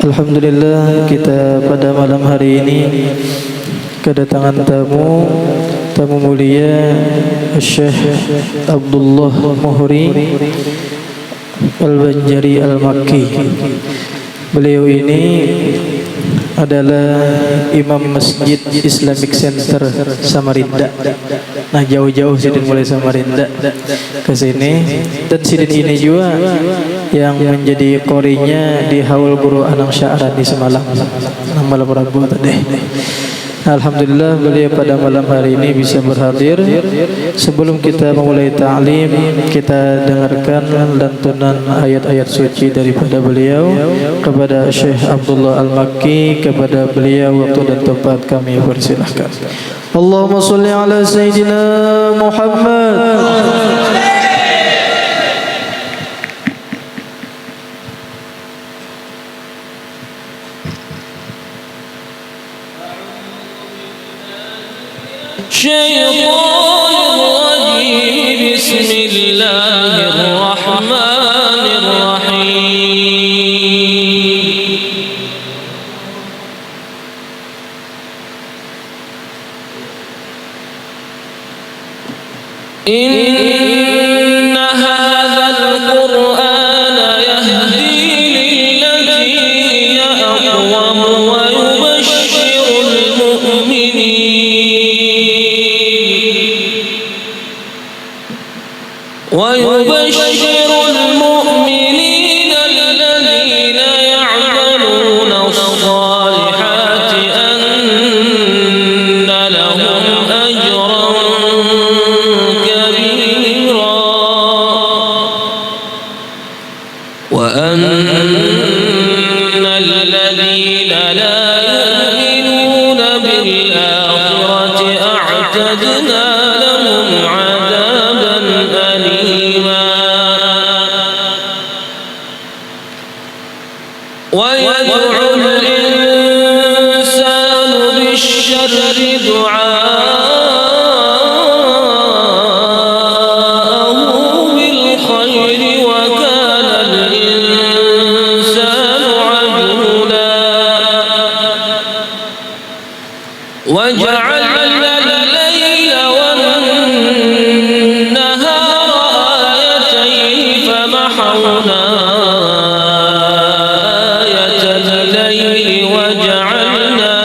Alhamdulillah, kita pada malam hari ini kedatangan tamu mulia Syekh Abdullah Muhri Al-Banjari Al-Makki. Beliau ini adalah Imam Masjid Islamic Center Samarinda. Nah, jauh-jauh sidin mulai Samarinda ke sini, dan sidin ini juga yang menjadi qorinya di Haul Guru Anang Sya'ran di Semalang malam Rabu tadi. Alhamdulillah, beliau pada malam hari ini bisa berhadir. Sebelum kita memulai ta'lim, kita dengarkan lantunan ayat-ayat suci daripada beliau kepada Syekh Abdullah Al-Makki. Kepada beliau waktu dan tempat kami persilahkan. Allahumma sholli ala Sayyidina Muhammad. إن هذا القرآن يهدي للتي هي أقوم ويبشر المؤمنين الذين يعملون الصالحات أن لهم أجرا كبيرا وأن الذين لا يؤمنون بالآخرة أعتدنا لهم عذابا أليما ويدعو الإنسان بالشر دعاءه بالخير وكان الإنسان عجولا وجعلنا الليل والنهار آيتين فمحونا آية الليل وجعلنا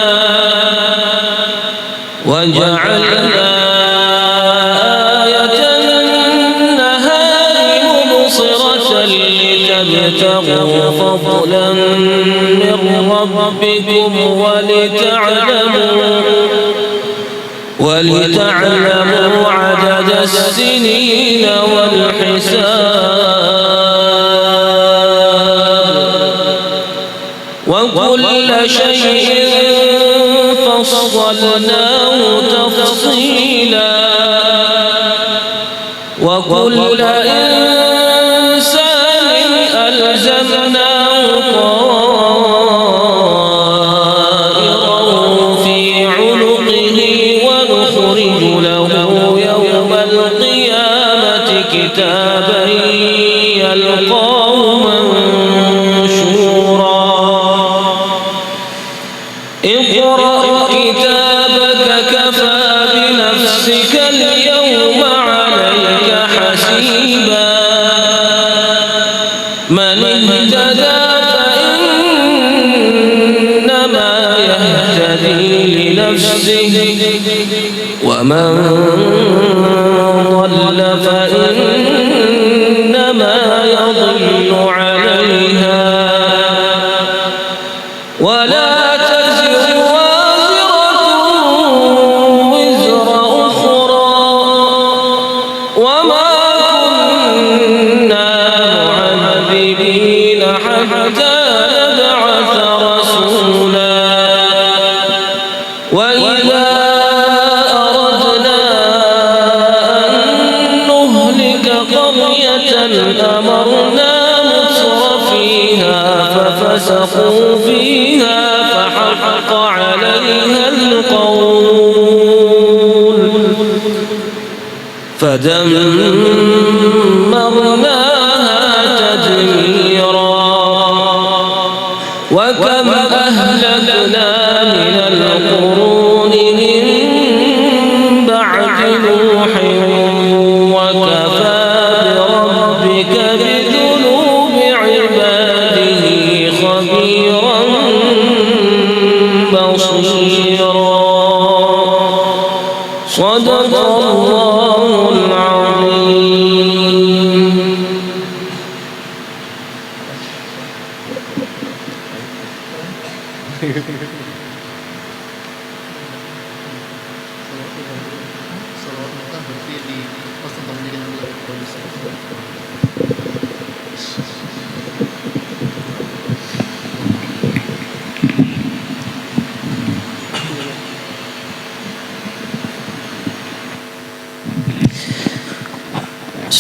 آية النهار مبصرة لتبتغوا فضلا من ربكم ولتعلموا عدد السنين والحساب وكل شيء فصلناه تفصيلا وكل إنسان ألزمناه طائره في عنقه ونخرج له يوم القيامة كتابا يلقاه منشورا اقرأ كتابك كفى بنفسك اليوم عليك حسيبا من اهتدى فإنما يهتدي لنفسه ومن ضل فإنما يضل عليها ولا تزر وازرة وزر أخرى وما كنا معذبين حتى نبعث رسولا وإذا أردنا أن نهلك قرية أمرنا مترفيها ففسقوا فيها فحق عليها القول فدمرناها تدميرا وكان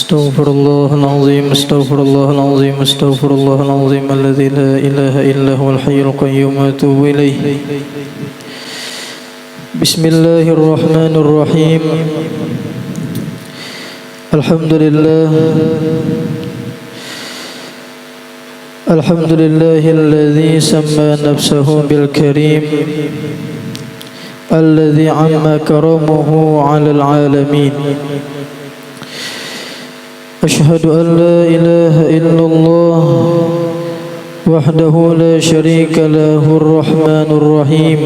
Astaghfirullahalazim, astaghfirullahalazim, astaghfirullahalazim alladzi la ilaha illa huwal hayyul qayyum wa atubu ilaih. Bismillahirrahmanirrahim. Alhamdulillah. Alhamdulillahilladzi samma nafsahu bil karim alladzi amma karamuhu 'alal 'alamin. Ashhadu an la ilaha illallah wahdahu la syarika lahu ar-rahmanur rahim.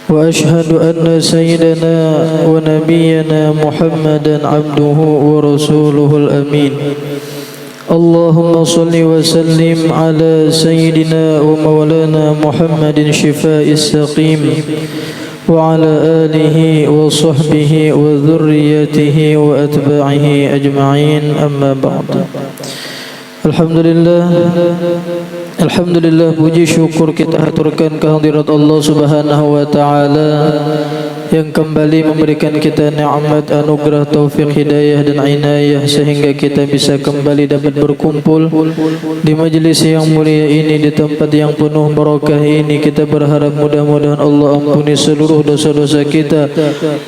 Wa ashhadu anna sayyidana wa nabiyyana Muhammadan abduhu wa rasuluhul amin. Allahumma salli wa sallim ala sayyidina wa maulana Muhammadin shifa'is saqim wa ala alihi wa sahbihi wa dhurriyyatihi wa atba'ihi ajma'in, amma ba'd. Alhamdulillah, puji syukur kita haturkan kehadirat Allah Subhanahu wa taala yang kembali memberikan kita nikmat, anugerah, taufik, hidayah dan inayah sehingga kita bisa kembali dapat berkumpul di majlis yang mulia ini, di tempat yang penuh barakah ini. Kita berharap mudah-mudahan Allah ampuni seluruh dosa-dosa kita,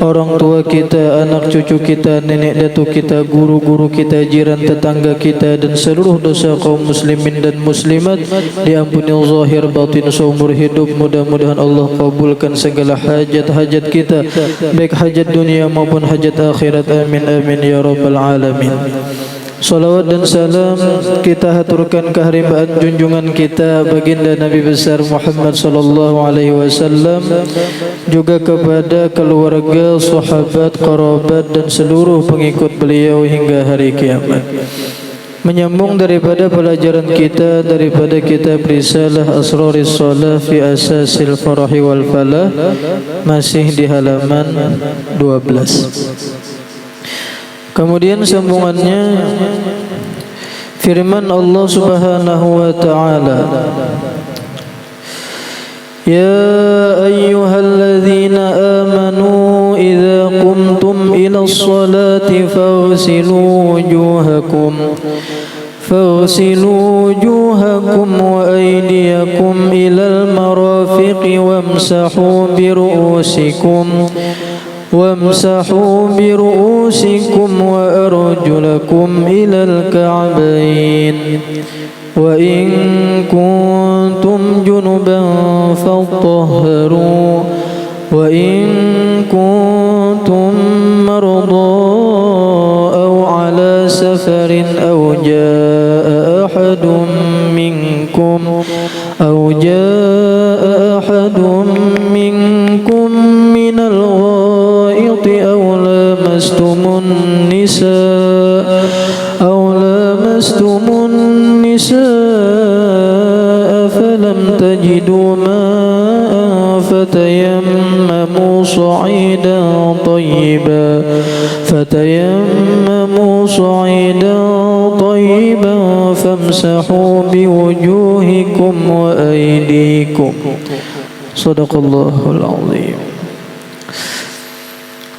orang tua kita, anak cucu kita, nenek datuk kita, guru-guru kita, jiran tetangga kita, dan seluruh dosa kaum muslimin dan muslimat diampuni zahir batin seumur hidup. Mudah-mudahan Allah kabulkan segala hajat-hajat kita, baik hajat dunia maupun hajat akhirat. Amin amin ya rabbal alamin. Salawat dan salam kita haturkan keharimbaan junjungan kita baginda Nabi besar Muhammad sallallahu alaihi wasallam, juga kepada keluarga, sahabat, kerabat dan seluruh pengikut beliau hingga hari kiamat. Menyambung daripada pelajaran kita daripada kitab Risalah Asraris Shalah fi Asasil Farahi wal Falah, masih di halaman 12. Kemudian sambungannya firman Allah Subhanahu wa taala, Ya ayyuhalladzina amanu idza qumtum ila sholati faghsilu wujuhakum wa aydiyakum ilal marafiqi wamsahu biru'usikum wa arjulakum ilal ka'bayn. Wa in kuntum junuban fatahharu wa in kuntum marda aw ala safarin aw jaa ahadun minkum minal ghaiti aw lamastumun nisaa falam tajidu ma'an fatayammamu sa'idan tayyiban famsahu biwujuhikum wa aydikum. Shadaqallahul azim.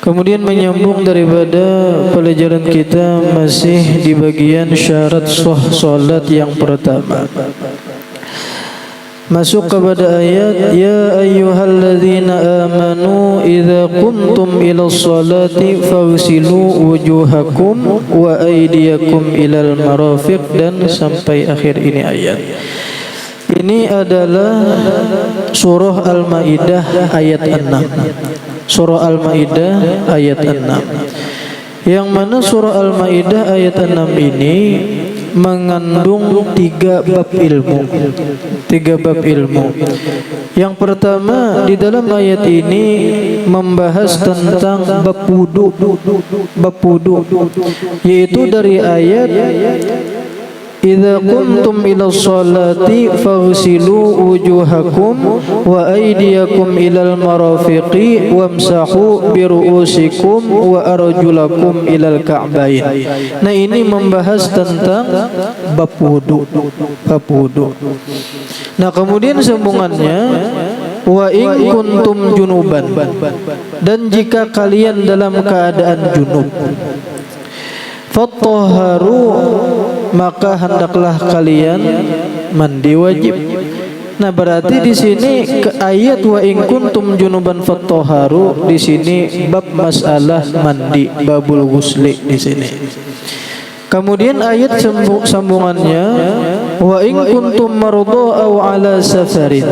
Kemudian menyambung daripada pelajaran kita masih di bagian syarat sah salat yang pertama, masuk kepada ayat ya ayyuhalladzina amanu idza qumtum ila sholati faghsilu wujuhakum wa aydiyakum ilal marafiq, dan sampai akhir ini ayat. Ini adalah surah Al-Maidah ayat 6. Surah Al-Maidah ayat 6, yang mana surah Al-Maidah ayat 6 ini mengandung tiga bab ilmu. Yang pertama, di dalam ayat ini membahas tentang bab wudu, yaitu dari ayat idza qumtum ila sholati faghsilu wujuhakum wa aydiyakum ilal marafiqi wamsahu biru'usikum wa arjulakum ilal ka'bayn. Nah, ini membahas tentang bab wudu. Nah, kemudian sambungannya wa in kuntum junuban, dan jika kalian dalam keadaan junub. fattaharu, maka hendaklah kalian mandi wajib. Nah, berarti di sini ke ayat wa in kuntum junuban fattaharu, di sini bab masalah mandi, babul ghusli di sini. Kemudian ayat sambungannya wa in kuntum marudha aw ala safarin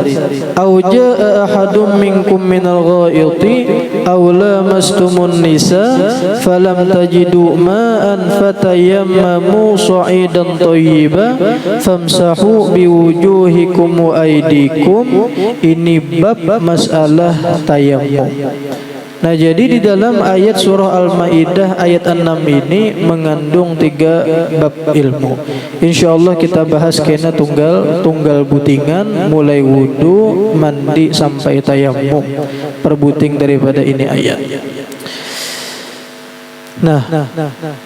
aw jaa ahadum minkum minal ghaiti aw lamastumun nisa falam tajidu ma'an fatayammamu sa'idan thayyiban famsahu biwujuhikum wa aydikum. Ini bab masalah tayammum. Nah, jadi di dalam ayat surah Al-Maidah ayat 6 ini mengandung 3 bab ilmu. Insyaallah kita bahas kena tunggal butingan, mulai wudu, mandi sampai tayammum. Perbuting daripada ini ayat. Nah,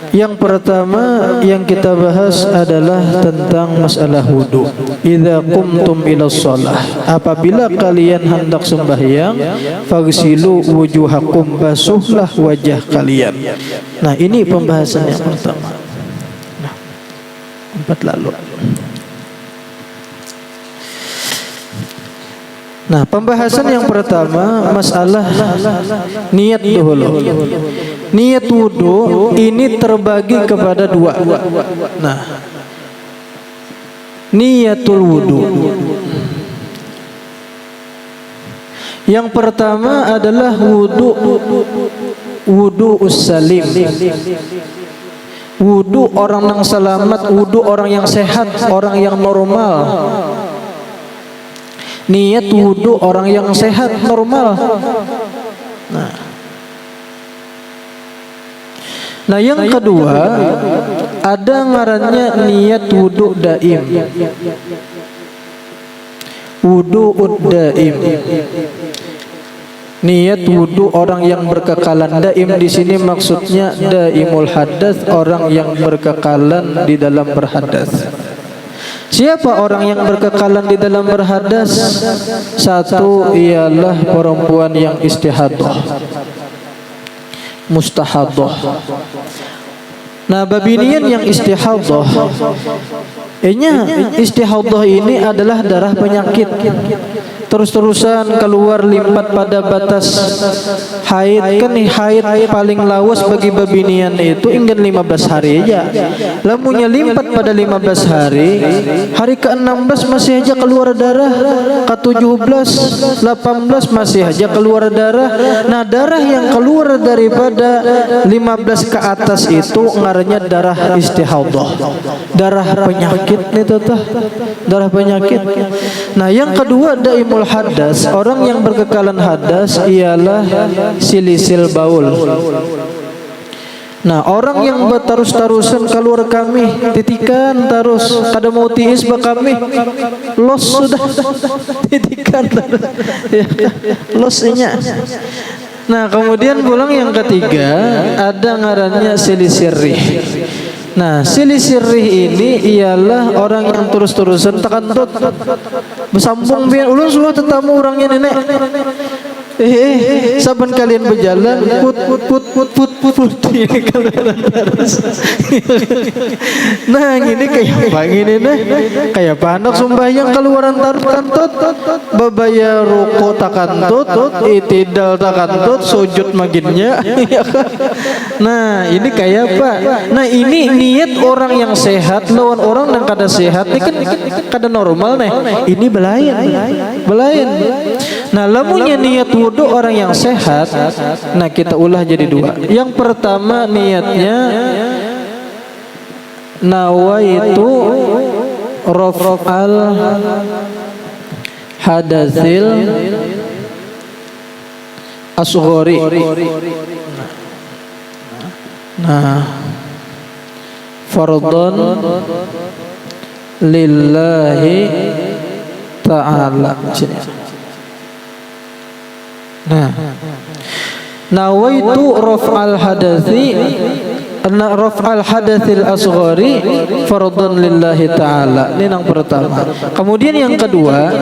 yang pertama yang kita bahas adalah tentang masalah wudu. Idza qumtum ila shalah, apabila kalian hendak sembahyang, faghsilu wujuhakum, basuhlah wajah kalian. Nah, ini pembahasan yang pertama. Nah, 4 lalu. Nah, pembahasan yang pertama masalah niat dulu. Niat wudu ini terbagi kepada 2. Nah, niatul wudu. Yang pertama adalah wudu ussalim. Wudu orang yang selamat, wudu orang yang sehat, orang yang normal. Niat wudu orang yang sehat normal. Nah, yang kedua ada ngarannya niat wudu daim. Wudu daim. Niat wudu orang yang berkekalan. Daim di sini maksudnya daimul hadas, orang yang berkekalan di dalam berhadas. Siapa orang yang berkekalan di dalam berhadas? Satu ialah perempuan yang istihadah, mustahadah. Nah, babinian yang istihadah, istihadah ini adalah darah penyakit. Terus-terusan keluar limpat pada batas haid. Kan nih haid paling lawas bagi babinian itu ingin 15 hari aja. Lamunya limpat pada 15 hari, hari ke-16 masih aja keluar darah, ke-17, 18 masih aja keluar darah. Nah, darah yang keluar daripada 15 ke atas itu ngarannya darah istihadah, darah penyakit nih teteh, darah penyakit. Nah, yang kedua daimul hadas, orang yang berkekalan hadas ialah silisil baul. Nah, orang yang bertarus-tarusan keluar kami, titikan terus kada mau tiis ba kami, los sudah titikan ya, losnya. Nah, kemudian pulang yang ketiga ada ngarannya silisirih. Nah, silisirih ini ialah orang yang terus-terusan tekantut bersambung biar ulun semua tetamu orangnya nenek. Saban kalian berjalan put nah, ini kayak apa ini nih? Kayak apa anak sembahyang keluaran tarut kantut, babaya ruko takantut, itidal takantut, sujud maginnya. Nah, ini kayak apa? Nah, ini niat orang yang sehat lawan orang yang kada sehat ini kan kada normal nih. Ini belayan. Nah, lamunnya niat wudu orang yang sehat, nah kita ulah jadi 2. Yang pertama niatnya nawaitu raf'al hadatsil asghari. Nah, fardhon lillahi ta'ala. Nah, nawaitu raf'al hadatsil asghari fardhan lillahi ta'ala. Ini yang pertama. Kemudian yang kedua,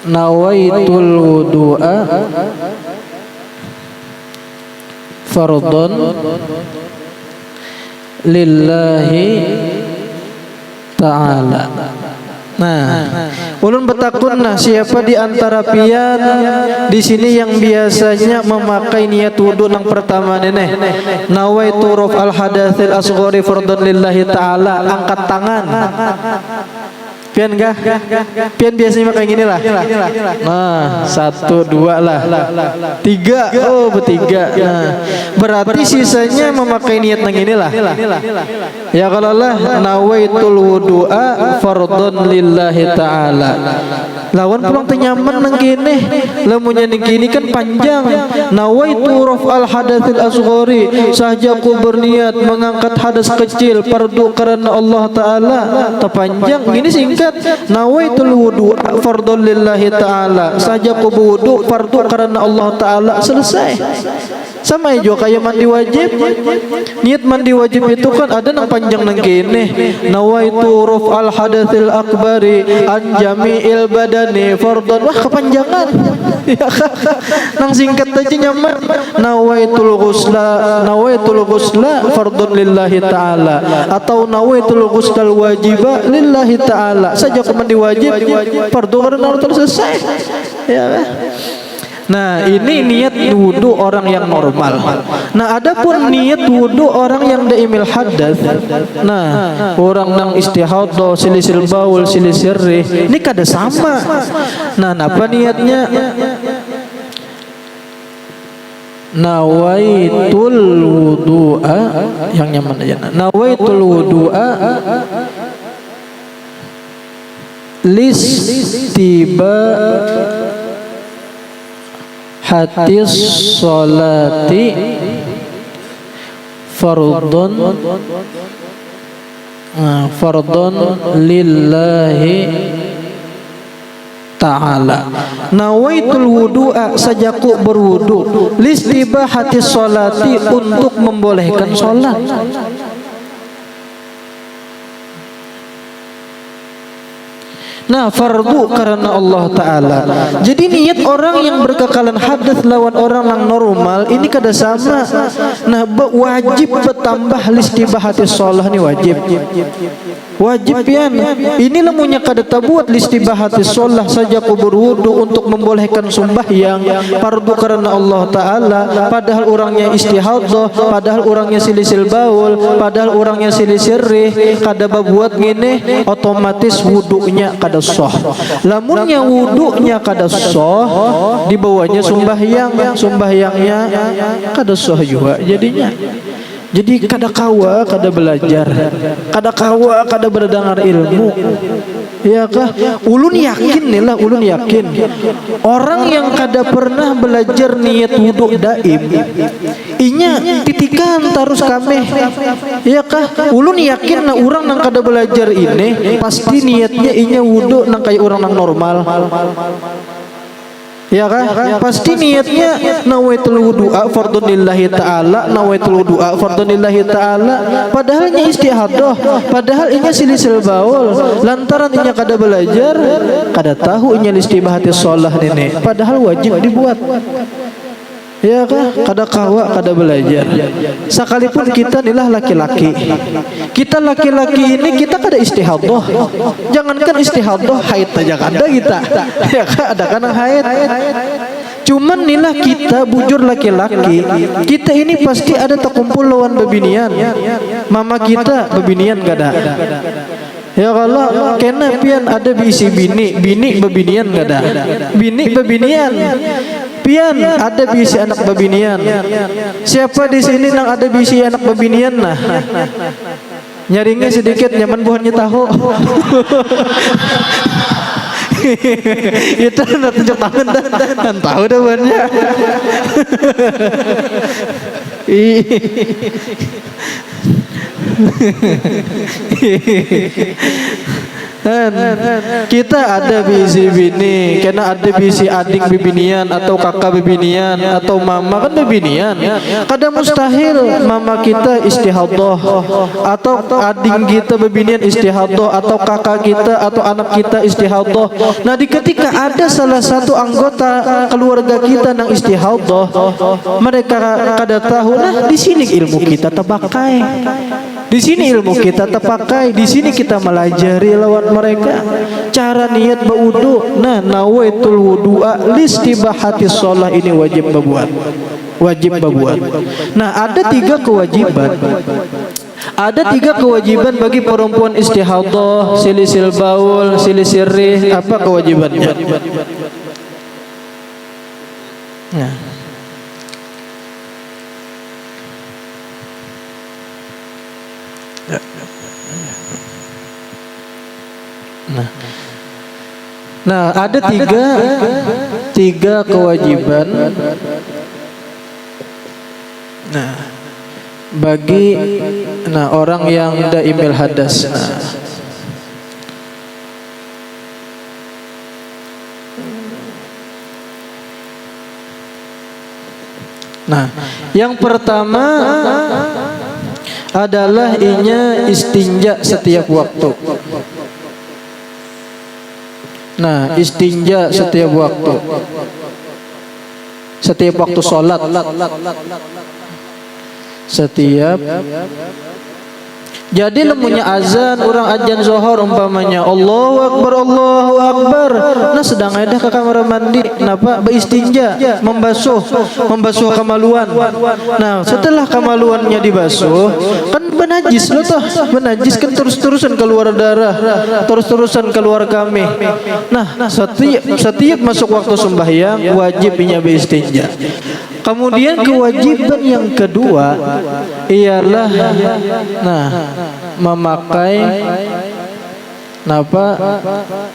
nawaitul wudu'a fardhon lillahi ta'ala. Nah, ulun bertakunna siapa di antara pian di sini yang biasanya memakai niat wudu nang pertama neneh. Nawaitu raf al hadatsil asghari fardhon lillahi ta'ala. Angkat tangan. Pian enggak? Pian biasanya pakai gini lah. Nah, 1, 2 lah. 3. Oh, bertiga. Nah, berarti sisanya memakai niat nang inilah. Ya kalau lah nawaitul wudu'a fardhon lillahi ta'ala. Lawan pulang tenyaman nang gini. Lamunnya nang gini kan panjang. Nawaitu raf'al hadatsil asghari. Saja aku berniat mengangkat hadas kecil fardu karena Allah Ta'ala. Terpanjang gini singkat. Nawaitul wudu'a fardhon lillahi ta'ala. Saja aku berwudu fardu karena Allah Ta'ala. Selesai. Sama juga kayak mandi wajib. Niat mandi wajib itu kan ada nang panjang nang gini. Nawaitu raf'al hadatsil akbari an jami'il badani fardhon. Wah, kepanjangan. Ya kan? Nang singkat aja nyaman. Nawaitul ghusla fardhon lillahi ta'ala. Atau nawaitul ghuslal wajiba lillahi ta'ala. Saja aku mandi wajib fardu karena Allah Ta'ala, selesai. Ya kan? Nah, ini niat wudu orang yang normal. Nah, adapun niat wudu orang yang daimil hadas. Nah, orang nang istihadha, silisil baul, silisir rih, ini kada sama. Nah, apa niatnya? Nawaitul wudu'a, yang nyaman aja. Nawaitul wudu'a listiba hatis sholati fardhon lillahi ta'ala. Nawaitul wudu'a, sajaku berwudu listibahati sholati, untuk membolehkan sholat. Nah, fardu karena Allah Ta'ala. Jadi niat orang yang berkekalan hadas lawan orang yang normal ini kada sama. Nah, wajib bertambah listibahati sholah, ni wajib. Wajib pian. Ini lamunya kada tabuat listibahati sholah saja ku berwudu untuk membolehkan sembahyang fardu karena Allah Ta'ala. Padahal orangnya istihadhah, padahal orangnya silisil baul, padahal orangnya silisir rih, kada babuat ngene, otomatis wudunya kada sah. Lamunnya wudunya kada sah, dibawanya sembahyangnya kada sah juga jadinya. Jadi kada kawa, kada belajar, kada kawa, kada berdengar ilmu. Ya kah? Ulun yakin nih lah, ulun yakin orang yang kada pernah belajar niat wudu daim, inya titikan terus kami. Ya kah? Ulun yakin nah orang yang kada belajar ini pasti niatnya inya wudu nang kayak orang yang normal. Ya kan? Pasti niatnya nawaitul wudu'a fardhon lillahi ta'ala, nawaitul wudu'a fardhon lillahi ta'ala. Padahal nya istihadhah, padahal inya silisil baul. Lantaran inya kada belajar, kada tahu inya listibahati sholah ini. Padahal wajib dibuat. Ya kan? Kada kawa, kada belajar. Sekalipun kita inilah laki-laki. Kita laki-laki ini kita kada istihadhah. Jangankan istihadhah, haid aja kada kita. Ya kan? Ada kan haid. Cuman inilah kita bujur laki-laki. Kita ini pasti ada terkumpul lawan bebinian. Mama kita bebinian kada. Ya kalau kena pian ada bisi bini bebinian kada. Bini bebinian. Pian ada bisi anak bebinian. Siapa di sini nang ada bisi anak bebinian nah? Nyaringnya sedikit, nyaman buahnya tahu. Itu nak tunjuk tangan dan tahu dah buahnya. Kita ada bisi bini, karena ada bisi adik bibinian atau kakak bibinian atau mama kan bibinian. Kadang mustahil mama kita istihadah atau adik kita bibinian istihadah atau kakak kita atau anak kita istihadah. Nah, ketika ada salah satu anggota keluarga kita yang istihadah, mereka kada tahu. Nah, di sini ilmu kita terpakai. Di sini ilmu kita terpakai, di sini kita melajari lawan mereka cara niat berwudu. Nah, nawaitul wudu'a listibahati shalah ini wajib berbuat. Wajib berbuat. Nah, ada 3 kewajiban. Ada 3 kewajiban bagi perempuan istihadah, silisil baul, silisil rih. Apa kewajibannya? Nah, Nah, ada tiga kewajiban. Nah, bagi orang yang daimil hadas. Nah, yang pertama adalah inya istinja setiap waktu. Nah, istinja setiap waktu. Setiap waktu sholat. Jadi lemunya azan, orang azan zuhur umpamanya Allahu Akbar, Allahu Akbar. Nah, sedang ada ke kamar mandi, napa beristinja, membasuh kemaluan. Nah, setelah kemaluannya dibasuh, kan benajis lo toh, benajis kan terus-terusan keluar darah, terus-terusan keluar kami. Nah, setiap masuk waktu sembahyang wajibnya beristinja. Kemudian kewajiban yang kedua ialah memakai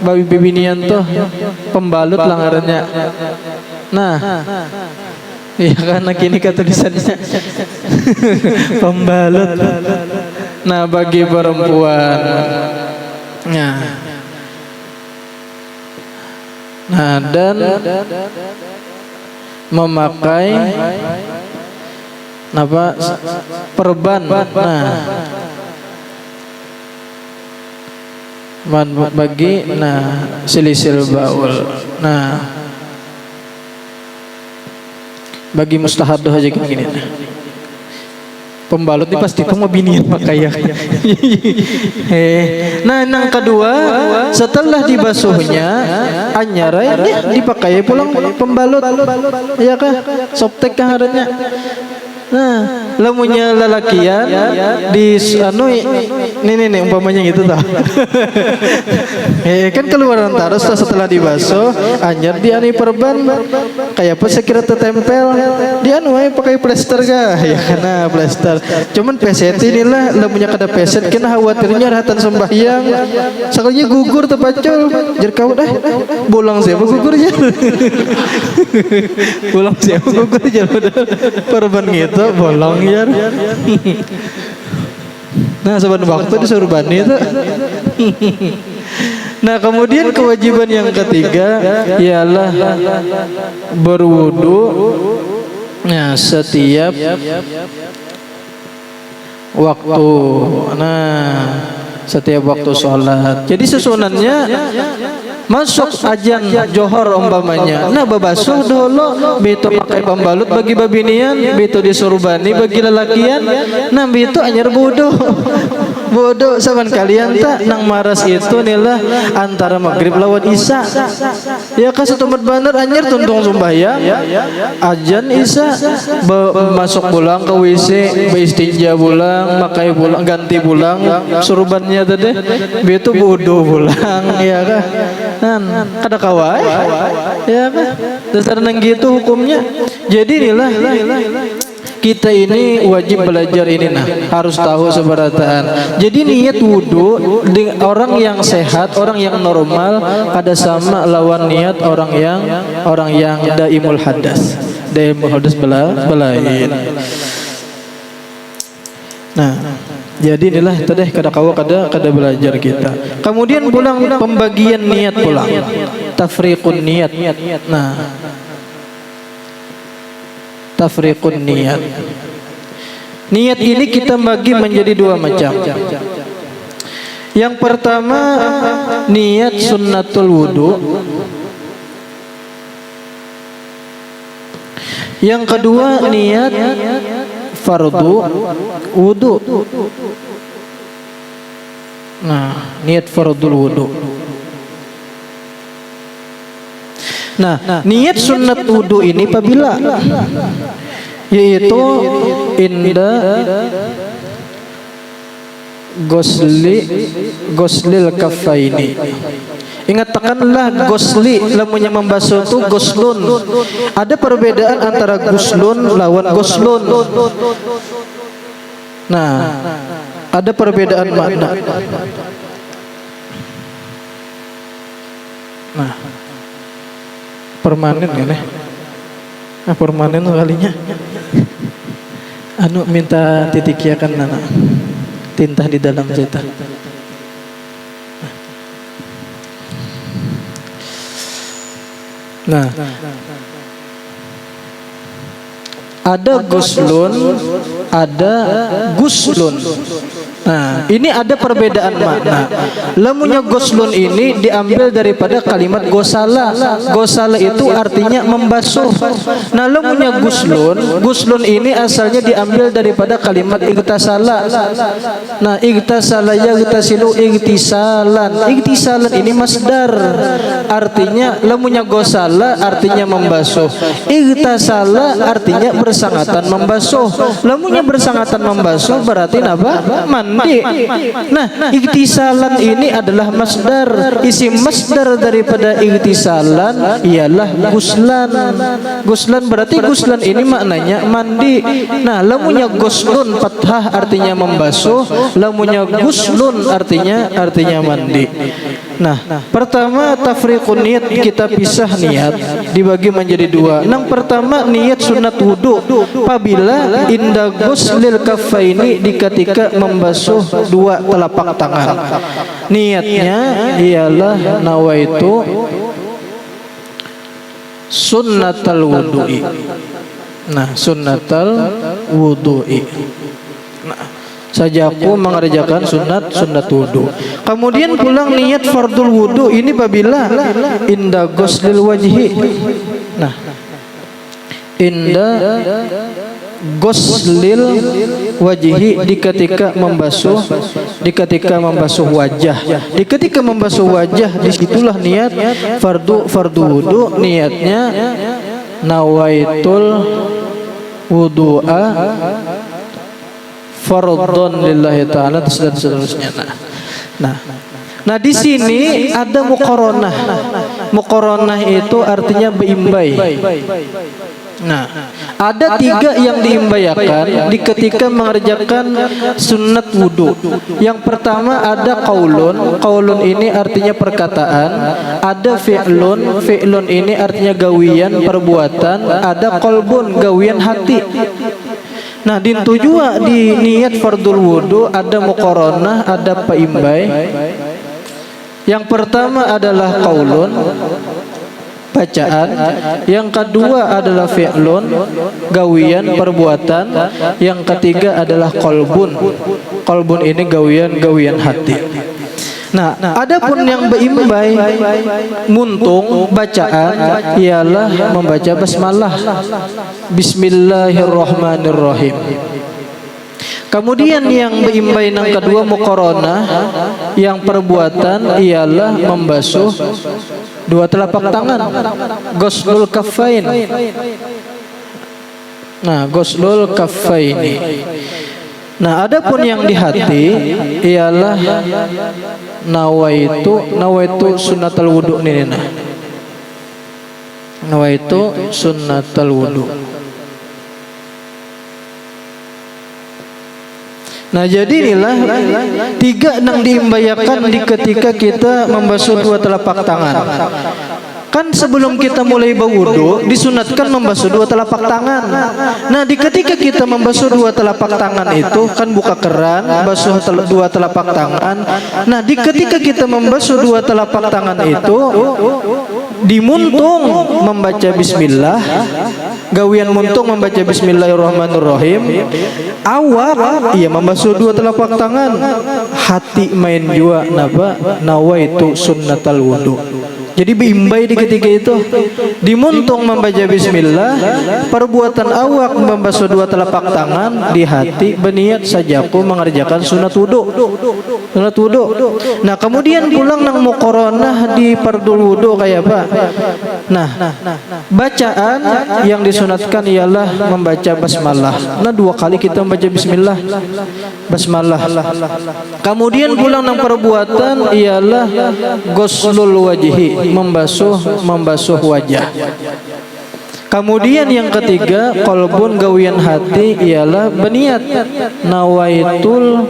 babi bibinian tuh pembalut langarannya. Nah, iya karena kini kata tulisannya pembalut. Nah, bagi perempuan. Nah, dan memakai perban. Bagi silisil baul. Bagi mustahadah aja gini. Pembalut ini pasti mau binian pakai ya. Nah, yang kedua setelah dibasuhnya anyarai dipakai pulang pembalut. Ya kah? Soptek kah adanya? Nah, lemunya lelakian di ini umpamanya gitu tah. Kan keluar antara setelah dibasuh anyar di anu perban kayak apa sekira tertempel di anu pakai plester kah? Ya karena plester. Cuman peset inilah lemunya kada peset kena khawatirnya rahatan sembahyang sekalinya gugur tepacul jer kau bolang siapa gugurnya. Bolang siapa gugurnya perban gitu bolong ya. Nah, sebenarnya waktu disuruh bani itu. Nah, kemudian kewajiban yang ketiga ialah berwudu. Nah, setiap waktu. Setiap waktu sholat. Jadi susunannya masuk ajan johor umpamanya. Nah, babasuh dulu, beto pakai pembalut bagi babinian, beto disurbani bagi lelakian. Nah, beto anyar bodoh saban kalian tak nang maras itu nilah antara maghrib lawan isya. Ya ka setempat bener anyar tuntung sembahyang. Ajan isya masuk pulang ke WC, beistinja pulang, pakai pulang, ganti pulang surbannya tadi. Beto bodoh pulang ya kah? Kada kawai ya kan dasar nang gitu hukumnya. Jadi inilah kita ini wajib belajar ini harus tahu seberataan. Jadi niat wudu orang yang sehat, orang yang normal kada sama lawan niat orang yang daimul hadas. Daimul hadas belain. Nah, jadi inilah tadi kada belajar kita. Kemudian pulang pembagian niat pulang. Tafriqun niat. Nah, tafriqun niat. Niat ini kita bagi menjadi dua macam. Yang pertama niat sunnatul wudu. Yang kedua niat fardu wudu. Nah, niat fardul wudu. Nah, niat sunat wudu ini apabila yaitu inda goslil kafaini. Ingatkanlah gosli lamunnya membasuh itu goslun. Ada perbedaan antara guslun lawan goslun. Nah, ada perbedaan makna. Nah, permanen kan ya? Nah, permanen kalinya. Anu minta titikiakan nana tinta di dalam cerita. Nah, ada guslun, ada guslun. Nah, ini ada perbedaan makna. Lamunya guslun ini diambil daripada kalimat gosala. Gosala itu artinya membasuh. Nah, lamunya guslun ini asalnya diambil daripada kalimat igtasala. Nah, igtasala yagtasilu igtisalan. Igtisalan ini masdar. Artinya lamunya gosala artinya membasuh. Igtasala artinya bersangatan membasuh. Lamunya bersangatan membasuh berarti apa? Mandi. Nah, igtisalan ini adalah masdar. Isim masdar daripada igtisalan ialah guslan. Guslan berarti guslan ini maknanya mandi. Nah, lamunya guslun fathah artinya membasuh, lamunya guslun artinya mandi. Nah, pertama tafriqun niat, kita pisah niat dibagi menjadi dua. Yang pertama niat sunat wudu apabila inda guslil kaffaini di ketika membasuh dua telapak tangan. Niatnya ialah nawaitu sunnatal wudu'i. Nah, sunnatal wudu'i. Nah, sajaku mengerjakan sunat wudu. Kemudian pulang niat fardul wudu ini apabila inda ghuslil wajhi. Nah, inda ghuslil wajhi di ketika membasuh wajah. Di ketika membasuh wajah disitulah niat fardu wudu. Niatnya nawaitul wudu'a fardhon lillahi ta'ala dan seterusnya. Nah, di sini ada muqaranah. Muqaranah itu artinya beimbai. Nah, ada tiga yang diimbayakan di ketika mengerjakan sunat wudu. Yang pertama ada qaulun. Qaulun ini artinya perkataan. Ada fi'lun. Fi'lun ini artinya gawian, perbuatan. Ada qalbun, gawian hati. Nah, ditujua di niat fardul wudu ada muqaranah, ada peimbai. Yang pertama adalah qaulun, bacaan. Yang kedua adalah fi'lun, gawian, perbuatan. Yang ketiga adalah qalbun. Qalbun ini gawian hati. Nah, adapun yang beimbai muntung bacaan ialah membaca basmalah, bismillahirrahmanirrahim. Kemudian yang beimbai yang kedua muqaranah, yang perbuatan ialah membasuh dua telapak tangan, ghuslul kaffain. Nah, ghuslul kaffaini. Nah, adapun yang di hati ialah nawaitu sunnatal wudu ini. Nah, nawaitu sunnatal wudu. Nah, jadi inilah tiga yang diimbayakan di ketika kita membasuh dua telapak tangan. Kan sebelum kita mulai berwudu disunatkan membasuh dua telapak tangan. Nah, ketika kita membasuh dua telapak tangan itu kan buka keran, basuh dua telapak tangan. Nah, ketika kita membasuh dua telapak tangan itu dimuntung membaca bismillah, gawian muntung membaca bismillahirrahmanirrahim. Awak ia membasuh dua telapak tangan, hati main jua napa nawaitu sunnatal wudu. Jadi biimbai di ketika itu dimuntung membaca bismillah, perbuatan awak membasuh dua telapak tangan, di hati berniat sajaku mengerjakan sunat wudu. Sunat wudu. Nah, kemudian pulang nang muqaranah di fardhu wudu kayak apa? Nah, bacaan yang disunatkan ialah membaca basmalah. Nah, 2 kali kita membaca bismillah, basmalah. Kemudian pulang nang perbuatan ialah ghuslul wajhi, membasuh wajah. Kemudian yang ketiga, qalbun gawian hati ialah berniat nawaitul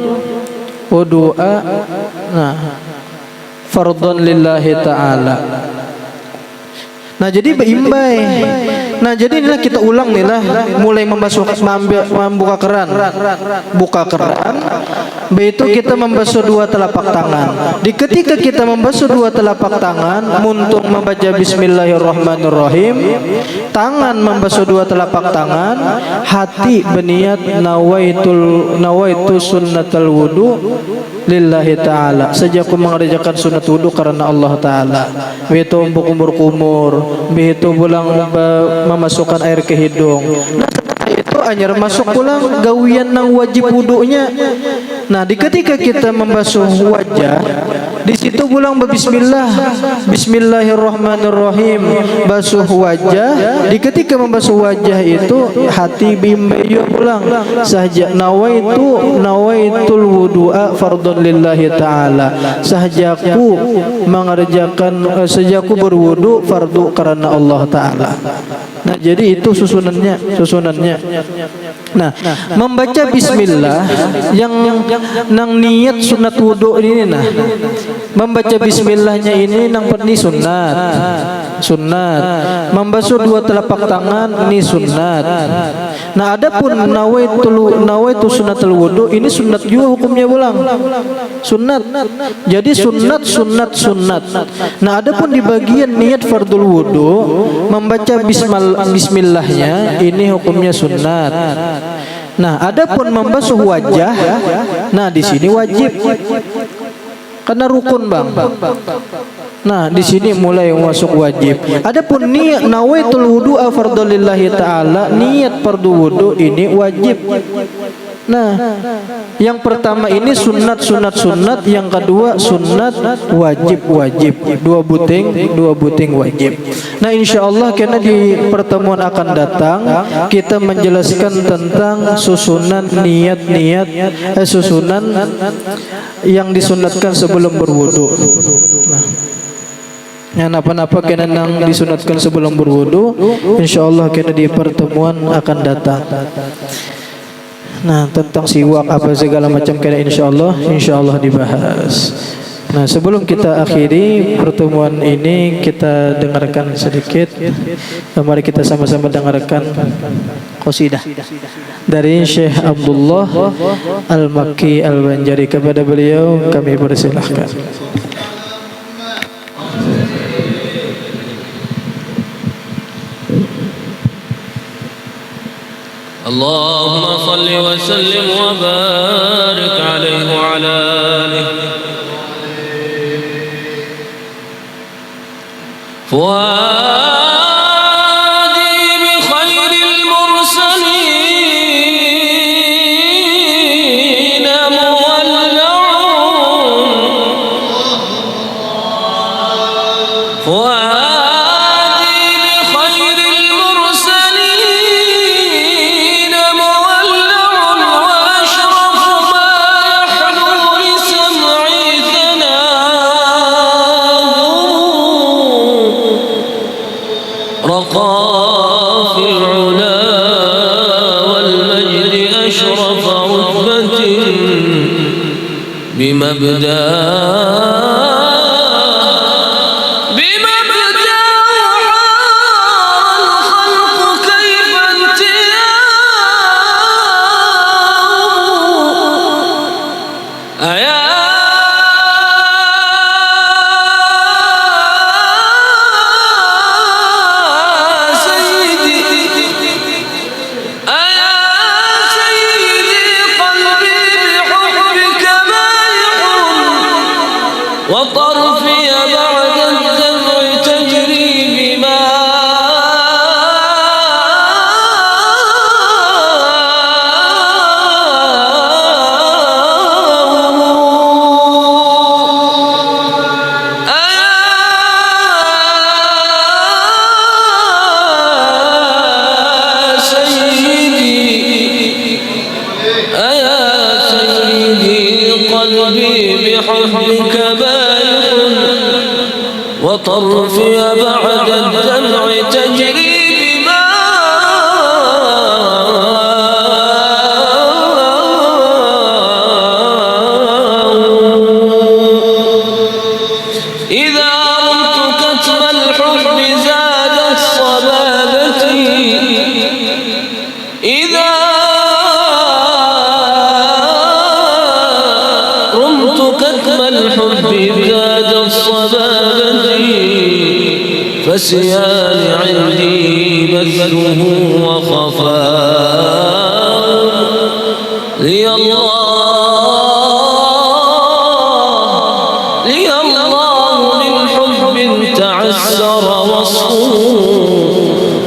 wudu'a, nah, fardhon lillahi ta'ala. Nah, jadi beimbai. Nah, jadi inilah kita ulang nih lah, mulai membasuh, membuka keran, buka keran. Begitu kita membasuh dua telapak tangan. Ketika kita membasuh dua telapak tangan, muntung membaca bismillahirrahmanirrahim, tangan membasuh dua telapak tangan, hati berniat nawaitu sunnatal wudu lillahi ta'ala. Sajaku mengerjakan sunat wudu karena Allah Ta'ala. Begitu berkumur-kumur, begitu pulang memasukkan air ke hidung. Nah, itu anyar masuk pulang gawian nang wajib wudunya. Nah, ketika kita membasuh wajah, di situ pulang berbismillah, bismillahirrahmanirrahim, basuh wajah. Ketika membasuh wajah itu hati bimbayu pulang sahaja nawaitul wudu'a fardhon lillahi ta'ala. Sahajaku mengerjakan, sahajaku berwudu fardu karena Allah Ta'ala. Nah, jadi itu susunannya. Nah, membaca bismillah yang nang niat sunat wudu ini, nah, membaca bismillahnya ini nang perni sunat. Membasuh dua telapak tangan ini sunat. Nah, adapun nawaitu sunatul wudu ini sunat juga hukumnya ulang. Sunat. Jadi sunat. Nah, adapun di bagian niat fardul wudu membaca bismillahnya ini hukumnya sunat. Nah, adapun membasuh wajah, nah di sini wajib karena rukun, Bang. Nah, di sini mulai masuk wajib. Adapun niat nawaitul wudu'a fardhon lillahi ta'ala, niat fardu wudu ini wajib. Nah, yang pertama ini sunat, yang kedua sunat wajib. Dua buting wajib. Nah, insyaallah karena di pertemuan akan datang kita menjelaskan tentang susunan susunan yang disunatkan sebelum berwudu. Nah, yang apa-apa kena nang disunatkan sebelum berwudu, insyaallah kena di pertemuan akan datang. Nah, tentang siwak apa segala macam kena insyaallah dibahas. Nah, sebelum kita akhiri pertemuan ini, kita dengarkan sedikit. Mari kita sama-sama dengarkan qasidah dari Syekh Abdullah Al-Makki Al-Banjari. Kepada beliau kami persilahkan. اللهم صل وسلم وبارك عليه وعلى آله فؤادي بخير المرسلين مولع بمبدأ أيا سيدي قلبي بحبك بالغ وطرفي بعد الدمع تجري إذا رمت كتم الحب زادت صبابتي إذا رمت كتم الحب زادت صبابتي فسيان عندي بذله وخفاء لي الله من حب تعسر وصفه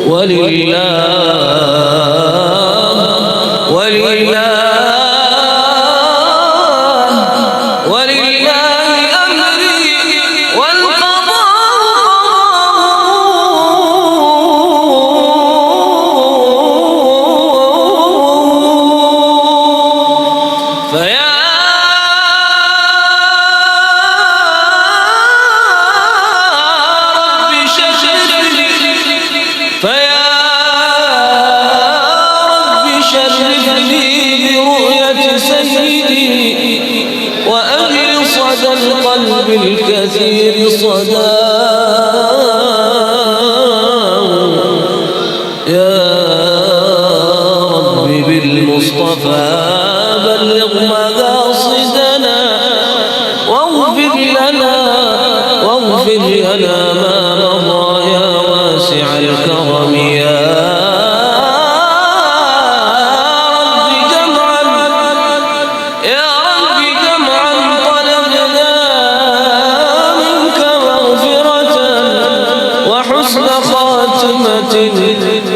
ولله أمري والقضاء فيا رب شرفني برؤية سيدي وأهل صدى القلب الكثير صداه يا رب بالمصطفى بلغ مقاصدنا واغفر لنا ما مضى يا واسع الكرم يا رب جمعا طلبنا منك مغفرة وحسن خاتمة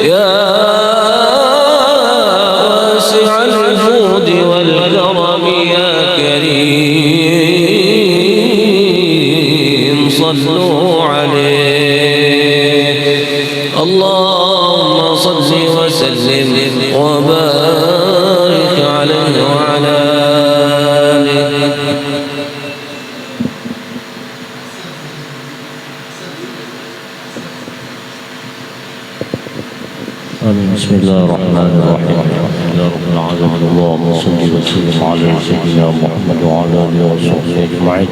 يا واسع الجود والكرم يا كريم صلوا عليه اللهم صل وسلم وبارك عليه وعلى آله آمين. بسم الله الرحمن الرحيم. الحمد لله رب العالمين. اللهم صل وسلم على سيدنا محمد وعلى آله وصحبه أجمعين.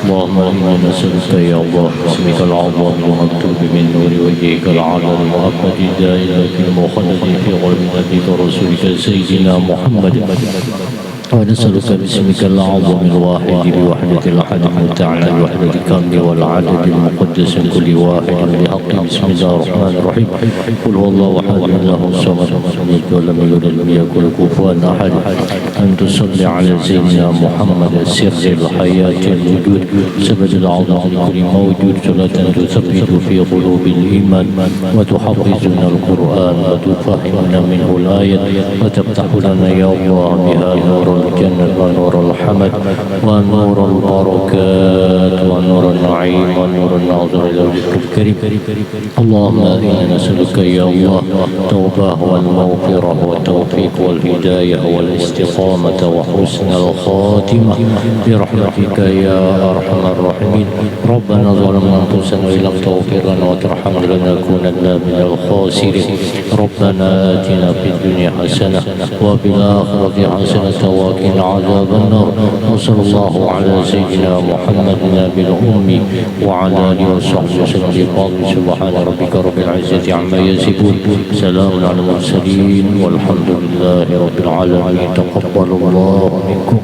اللهم إنا نسألك يا الله باسمك العظيم المكتوب من نور وجهك العلى المؤبد الدائرة المخلد في غيب نبيك ورسولك سيدنا محمد ونسألك باسمك الأعظم الواحد بوحدة الأحد المتعالى بوحدة الكامل والعدد المقدس كل واحد بحق بسم الله الرحمن الرحيم. قل هو الله أحد الله الصمد لم يلد ولم يولد ولم يكن كفوا أحد. أن تصلي على سيدنا محمد سر الحياة الوجود سبب العظمة لكل موجود صلاة تثبت في قلوب الإيمان وتحفظنا القرآن وتفهمنا منه الآية وتفتح لنا يا الله بها نور الجنة ونور الحمد ونور البركات ونور النعيم ونور الناظر إلى وجهك الكريم. اللهم إنا نسألك يا الله التوبة والمغفرة والتوفيق والهداية والاستقامة وحسن الخاتمة برحمتك يا أرحم الراحمين. ربنا ظلمنا أنفسنا وإن لم تغفر لنا وترحمنا لنكونن من الخاسرين. ربنا آتنا في الدنيا حسنة وفي الآخرة حسنة وقنا عذاب النار. وصلى الله على سيدنا محمد النبي الأمي وعلى آله وصحبه وسلم. سبحان ربك رب العزة عما يصفون سلام على المرسلين والحمد لله رب العالمين. تقبل الله منكم.